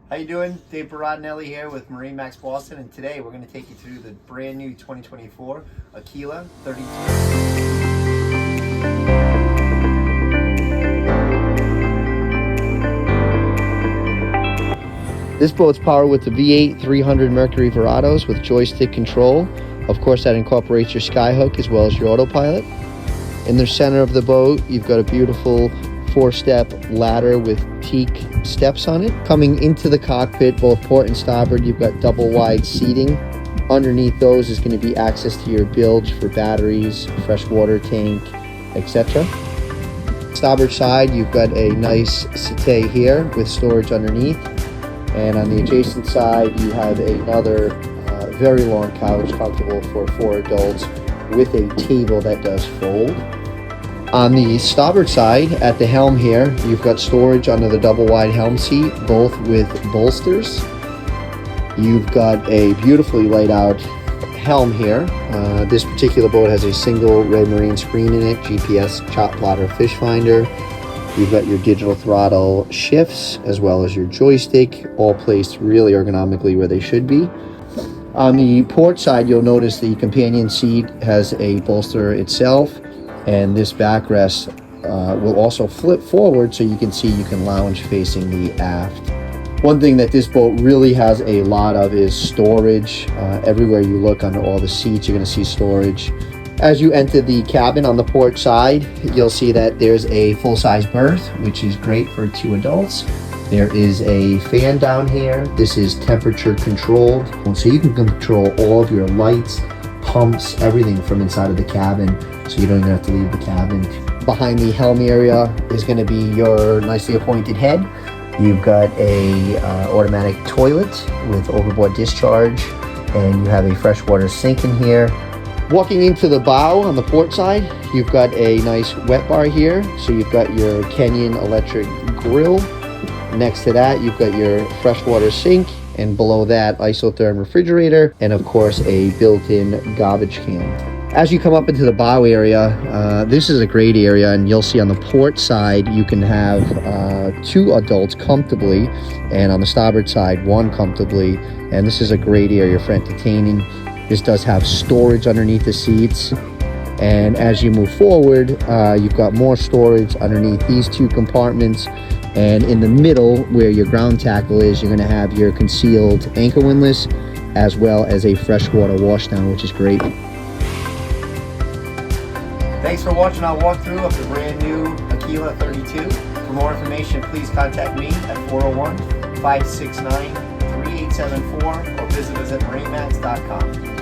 How you doing? Dave Barodinelli here with MarineMax Boston, and today we're going to take you through the brand new 2024 Aquila 32. This boat's powered with the V8 300 Mercury Verados with joystick control. Of course, that incorporates your skyhook as well as your autopilot. In the center of the boat, you've got a beautiful 4-step ladder with teak steps on it. Coming into the cockpit, both port and starboard, you've got double wide seating. Underneath those is going to be access to your bilge for batteries, freshwater tank, etc. Starboard side, you've got a nice settee here with storage underneath. And on the adjacent side, you have another very long couch, comfortable for 4 adults, with a table that does fold. On the starboard side, at the helm here, you've got storage under the double wide helm seat, both with bolsters. You've got a beautifully laid out helm here. This particular boat has a single red marine screen in it, GPS, chop plotter, fish finder. You've got your digital throttle shifts as well as your joystick, all placed really ergonomically where they should be. On the port side, you'll notice the companion seat has a bolster itself, and this backrest will also flip forward so you can lounge facing the aft. One thing that this boat really has a lot of is storage. Everywhere you look under all the seats, you're going to see storage. As you enter the cabin on the port side, you'll see that there's a full-size berth, which is great for 2 adults. There is a fan down here. This is temperature controlled, so you can control all of your lights, pumps, everything from inside of the cabin, so you don't even have to leave the cabin. Behind the helm area is going to be your nicely appointed head. You've got a automatic toilet with overboard discharge, and you have a freshwater sink in here. Walking into the bow on the port side, you've got a nice wet bar here. So you've got your Kenyan electric grill. Next to that, you've got your freshwater sink, and below that, isotherm refrigerator, and of course a built-in garbage can. As you come up into the bow area, this is a great area, and you'll see on the port side you can have 2 adults comfortably, and on the starboard side 1 comfortably, and this is a great area for entertaining. This does have storage underneath the seats, and as you move forward, you've got more storage underneath these 2 compartments, and in the middle where your ground tackle is, you're going to have your concealed anchor windlass as well as a freshwater washdown, which is great. Thanks for watching our walkthrough of the brand new Aquila 32. For more information, please contact me at 401-569-3874 or visit us at MarineMax.com.